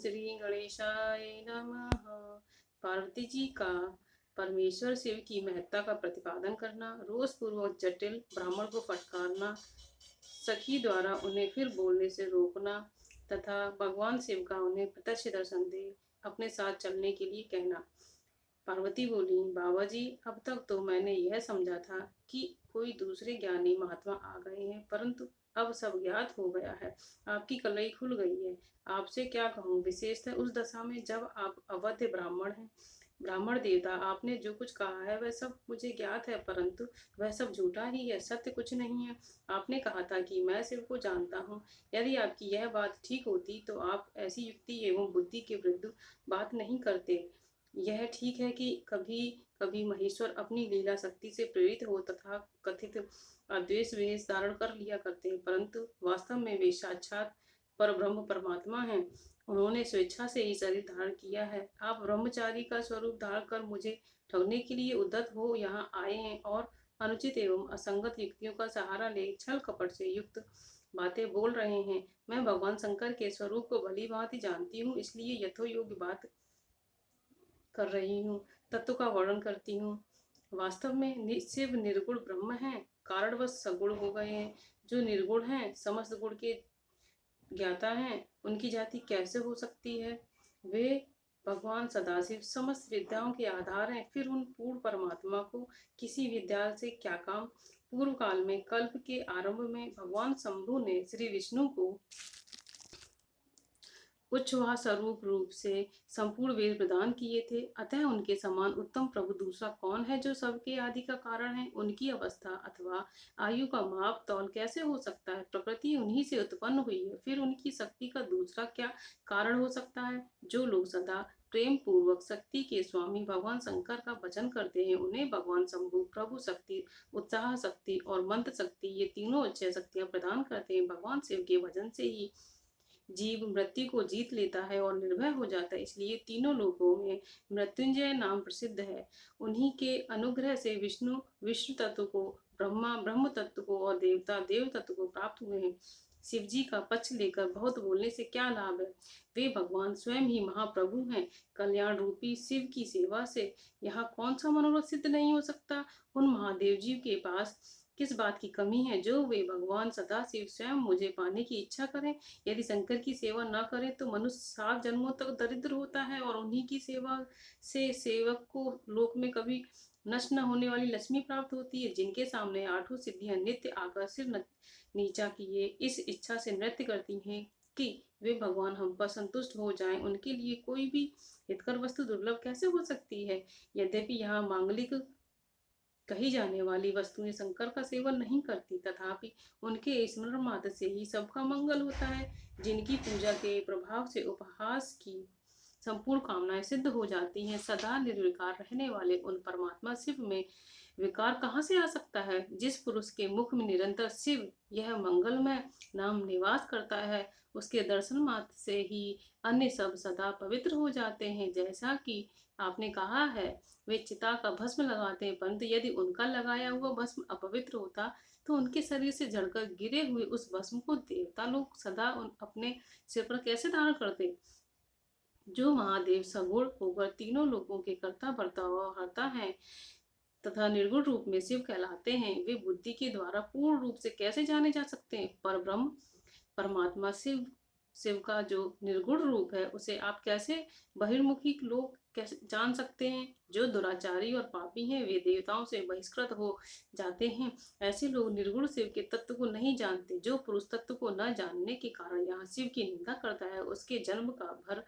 श्री गणेशाय नमः। पार्वती जी का परमेश्वर शिव की महत्ता का प्रतिपादन करना, रोष पूर्वक जटिल ब्राह्मण को फटकारना, सखी द्वारा उन्हें फिर बोलने से रोकना तथा भगवान शिव का उन्हें प्रत्यक्ष दर्शन दे अपने साथ चलने के लिए कहना। पार्वती बोली, बाबा जी, अब तक तो मैंने यह समझा था कि कोई दूसरे ज्ञानी महात्मा आ गए हैं, परंतु अब सब ज्ञात हो गया है। आपकी कलई खुल गई है। आपसे क्या कहूँ, विशेषतः उस दशा में जब आप अवध्य ब्राह्मण हैं। ब्राह्मण देवता, आपने जो कुछ कहा है वह सब मुझे ज्ञात है, परंतु वह सब झूठा ही है, सत्य कुछ नहीं है। आपने कहा था कि मैं शिव को जानता हूँ। यदि आपकी यह बात ठीक होती तो आप ऐसी युक्ति एवं बुद्धि के विरुद्ध बात नहीं करते। यह ठीक है कि कभी कभी महेश्वर अपनी लीला शक्ति से प्रेरित हो तथा कथित अद्वेष वेश धारण कर लिया करते हैं, परंतु वास्तव में वे साक्षात पर ब्रह्म परमात्मा हैं। उन्होंने स्वेच्छा से ही शरीर धारण किया है। आप ब्रह्मचारी का स्वरूप धारण कर मुझे ठगने के लिए उद्यत हो यहाँ आए हैं और अनुचित एवं असंगत युक्तियों का सहारा ले छल कपट से युक्त बातें बोल रहे हैं। मैं भगवान शंकर के स्वरूप को भली भांति जानती हूँ, इसलिए यथोयोग्य बात कर रही हूँ, तत्व का वर्णन करती हूँ। वास्तव में शिव निर्गुण ब्रह्म हैं, कारणवश सगुण हो गए हैं। जो निर्गुण हैं, समस्त गुण के ज्ञाता हैं, उनकी जाति कैसे हो सकती है? वे भगवान सदाशिव समस्त विद्याओं के आधार हैं। फिर उन पूर्ण परमात्मा को किसी विद्या से क्या काम? पूर्व काल में कल्प के आरंभ में भगवान शंभु ने श्री विष्णु को उच्छ्वास स्वरूप रूप से संपूर्ण वेद प्रदान किए थे। अतः उनके समान उत्तम प्रभु दूसरा कौन है जो सबके आदि का कारण है? उनकी अवस्था अथवा आयु का माप तौल कैसे हो सकता है? प्रकृति उन्हीं से उत्पन्न हुई है, फिर उनकी शक्ति का दूसरा क्या कारण हो सकता है? जो लोग सदा प्रेम पूर्वक शक्ति के स्वामी भगवान शंकर का भजन करते हैं, उन्हें भगवान शंभु प्रभु शक्ति, उत्साह शक्ति और मंत्र शक्ति, ये तीनों अच्छे शक्तियां प्रदान करते हैं। भगवान शिव के भजन से ही जीव मृत्यु को जीत लेता है और निर्भय हो जाता है, इसलिए तीनों लोकों में मृत्युंजय नाम प्रसिद्ध है। उन्हीं के अनुग्रह से विष्णु विष्णु तत्व को, ब्रह्मा ब्रह्म तत्व को और देवता देव तत्व को प्राप्त हुए हैं। शिव जी का पक्ष लेकर बहुत बोलने से क्या लाभ है? वे भगवान स्वयं ही महाप्रभु हैं। कल्याण रूपी शिव की सेवा से यहाँ कौन सा मनोरथ सिद्ध नहीं हो सकता? उन महादेव जी के पास किस बात की कमी है जो वे भगवान सदाशिव स्वयं मुझे पाने की इच्छा करें? यदि शंकर की सेवा न करें तो मनुष्य 7 जन्मों तक दरिद्र होता है और उन्हीं की सेवा से सेवक को लोक में कभी नष्ट न होने वाली लक्ष्मी प्राप्त होती है। जिनके सामने 8 सिद्धियां नित्य आकर सिर नीचा किए इस इच्छा से नृत्य करती हैं कि वे भगवान हम पर संतुष्ट हो जाएं, उनके लिए कोई भी हितकर वस्तु दुर्लभ कैसे हो सकती है? यद्यपि यहाँ मांगलिक कही जाने वाली वस्तुएं शंकर का सेवन नहीं करती, तथापि उनके स्मरण मात्र से ही सबका मंगल होता है। जिनकी पूजा के प्रभाव से उपहास की संपूर्ण कामनाएं सिद्ध हो जाती हैं, सदा निर्विकार रहने वाले उन परमात्मा शिव में विकार कहाँ से आ सकता है? जिस पुरुष के मुख में निरंतर शिव यह मंगलमय नाम निवास करता है, उसके दर्शन मात्र से ही अन्य सब सदा पवित्र हो जाते हैं। जैसा कि आपने कहा है, वे चिता का भस्म लगाते हैं, परंतु यदि उनका लगाया हुआ भस्म अपवित्र होता तो उनके शरीर से झड़कर गिरे हुए उस भस्म को देवता लोग सदा अपने सिर पर कैसे धारण करते? जो महादेव सगुण होकर तीनों लोगों के कर्ता भर्ता और हरता है तथा निर्गुण रूप में शिव कहलाते हैं, वे बुद्धि के द्वारा पूर्ण रूप से कैसे जाने जा सकते हैं? पर ब्रह्म परमात्मा शिव शिव का जो निर्गुण रूप है उसे आप कैसे बहिर्मुखी लोग कैसे जान सकते हैं? जो दुराचारी और पापी हैं वे देवताओं से बहिष्कृत हो जाते हैं। ऐसे लोग निर्गुण शिव के तत्व को नहीं जानते। जो पुरुष तत्व को न जानने के कारण यहाँ शिव की निंदा करता है, उसके जन्म का भर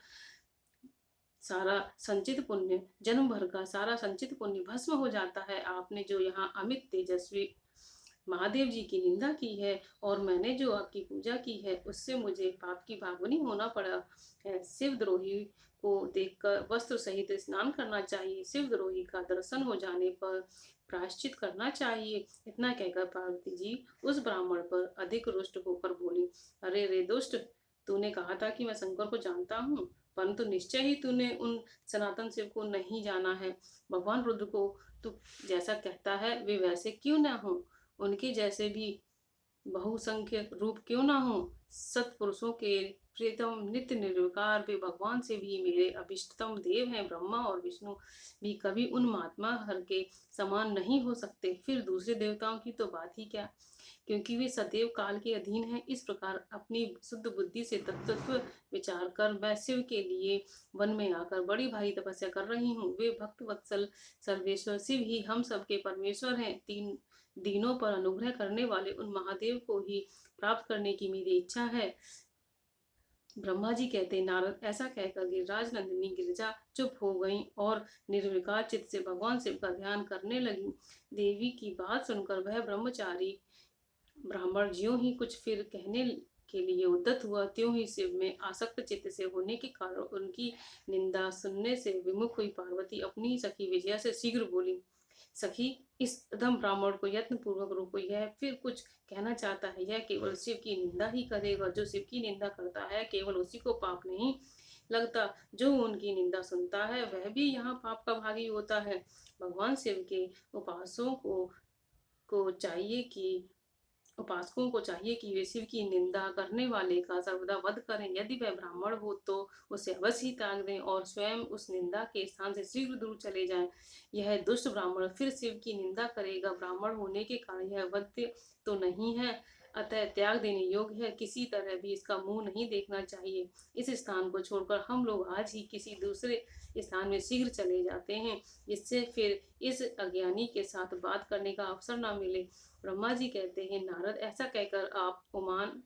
सारा संचित पुण्य, जन्म भर का सारा संचित पुण्य भस्म हो जाता है। आपने जो यहाँ अमित तेजस्वी महादेव जी की निंदा की है और मैंने जो आपकी पूजा की है, उससे मुझे पाप की भागवनी होना पड़ा है। शिवद्रोही को देखकर वस्त्र सहित स्नान करना चाहिए। शिवद्रोही का दर्शन हो जाने पर प्रायश्चित करना चाहिए। इतना कहकर पार्वती जी उस ब्राह्मण पर अधिक रुष्ट होकर बोली, अरे रे दुष्ट, तूने कहा था कि मैं शंकर को जानता हूँ, परंतु निश्चय ही तूने उन सनातन शिव को नहीं जाना है। भगवान रुद्र को तू जैसा कहता है वे वैसे क्यों न हो, उनके जैसे भी बहुसंख्य रूप क्यों ना हो, सत्पुरुषों के प्रियतम नित्य निर्विकार वे भगवान से भी मेरे अभिष्टतम देव हैं। ब्रह्मा और विष्णु भी कभी उन महात्मा हर के समान नहीं हो सकते, फिर दूसरे देवताओं की तो बात ही क्या, क्योंकि वे सदैव काल के अधीन हैं। इस प्रकार अपनी शुद्ध बुद्धि से तत्व विचार कर मैं शिव के लिए वन में आकर बड़ी भारी तपस्या कर रही हूँ। वे भक्त वत्सल सर्वेश्वर शिव ही हम सबके परमेश्वर हैं। तीन दीनों पर अनुग्रह करने वाले उन महादेव को ही प्राप्त करने की मेरी इच्छा है। ब्रह्मा जी कहते, नारद ऐसा कहकर गिरिराज नंदिनी गिरिजा चुप हो गईं और निर्विकार चित्त से भगवान शिव का ध्यान करने लगी। देवी की बात सुनकर वह ब्रह्मचारी ब्राह्मण ज्यों ही कुछ फिर कहने के लिए उद्यत हुआ, त्यों ही शिव में आसक्त चित्त से होने के कारण उनकी निंदा सुनने से विमुख हुई पार्वती अपनी सखी विजया से शीघ्र बोली, सखी, इस अधम ब्राह्मण को यत्न पूर्वक रोको। यह फिर कुछ कहना चाहता है। यह केवल शिव की निंदा ही करेगा। जो शिव की निंदा करता है केवल उसी को पाप नहीं लगता, जो उनकी निंदा सुनता है वह भी यहाँ पाप का भागी होता है। भगवान शिव के उपासकों को चाहिए कि वे शिव की निंदा करने वाले का सर्वदा वध करें। यदि वह ब्राह्मण हो तो उसे अवश्य ही त्याग दें और स्वयं उस निंदा के स्थान से शीघ्र दूर चले जाएं। यह दुष्ट ब्राह्मण फिर शिव की निंदा करेगा। ब्राह्मण होने के कारण यह वध्य तो नहीं है, अतः त्याग देने योग्य है। किसी तरह भी इसका मुंह नहीं देखना चाहिए। इस स्थान को छोड़कर हम लोग आज ही किसी दूसरे स्थान में शीघ्र चले जाते हैं, जिससे फिर इस अज्ञानी के साथ बात करने का अवसर न मिले। ब्रह्मा जी कहते हैं, नारद ऐसा कहकर आप उमान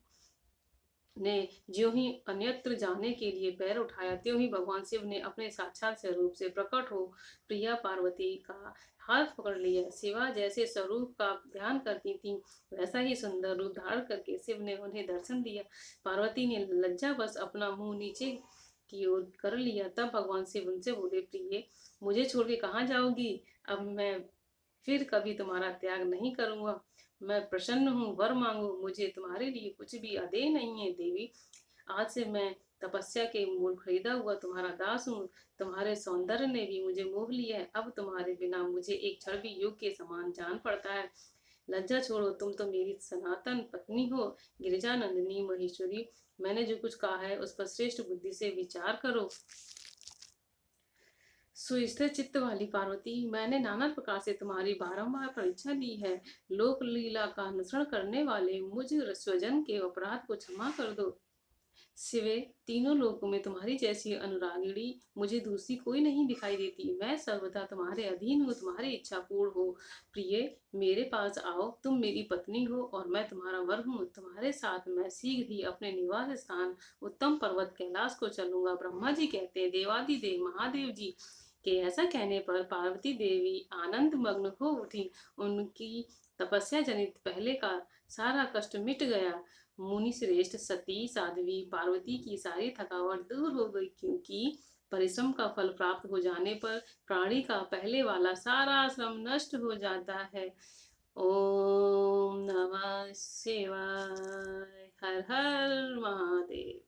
ने ज्यों ही अन्यत्र जाने के लिए पैर उठाया, त्यों ही भगवान शिव ने अपने साक्षात स्वरूप से प्रकट हो प्रिया पार्वती का हाथ पकड़ लिया। शिवा जैसे स्वरूप का ध्यान करती थी, वैसा ही सुंदर रूप धारण करके शिव ने उन्हें दर्शन दिया। पार्वती ने लज्जावश अपना मुंह नीचे की ओर कर लिया। तब भगवान शिव उनसे बोले, प्रिय, मुझे छोड़ के कहाँ जाओगी? अब मैं फिर कभी तुम्हारा त्याग नहीं करूंगा। मैं प्रसन्न हूँ, वर मांगो, मुझे तुम्हारे लिए कुछ भी आदेह नहीं है। देवी, आज से मैं तपस्या के मूल खरीदा हुआ तुम्हारा दास हूँ। तुम्हारे सौंदर्य ने भी मुझे मोह लिया है। अब तुम्हारे बिना मुझे एक क्षण भी युग के समान जान पड़ता है। लज्जा छोड़ो, तुम तो मेरी सनातन पत्नी हो, गिरिजा नंदिनी महेश्वरी। मैंने जो कुछ कहा है उस पर श्रेष्ठ बुद्धि से विचार करो। सुस्थिर चित्त वाली पार्वती, मैंने नाना प्रकार से तुम्हारी बारंबार परीक्षा ली है। लोक लीला का अनुसरण करने वाले मुझ स्वजन के अपराध को क्षमा कर दो। शिवे, तीनों लोकों में तुम्हारी जैसी अनुरागिणी मुझे दूसरी कोई नहीं दिखाई देती। मैं सर्वदा तुम्हारे अधीन हूँ, तुम्हारी इच्छा पूर्ण हो। प्रिय, मेरे पास आओ, तुम मेरी पत्नी हो और मैं तुम्हारा वर हूँ। तुम्हारे साथ मैं शीघ्र ही अपने निवास स्थान उत्तम पर्वत कैलाश को चलूंगा। ब्रह्मा जी कहते हैं, देवादिदेव महादेव जी के ऐसा कहने पर पार्वती देवी आनंद मग्न हो उठी। उनकी तपस्या जनित पहले का सारा कष्ट मिट गया। मुनि श्रेष्ठ सती साध्वी पार्वती की सारी थकावट दूर हो गई, क्योंकि परिश्रम का फल प्राप्त हो जाने पर प्राणी का पहले वाला सारा श्रम नष्ट हो जाता है। ओम नमः शिवाय। हर हर महादेव।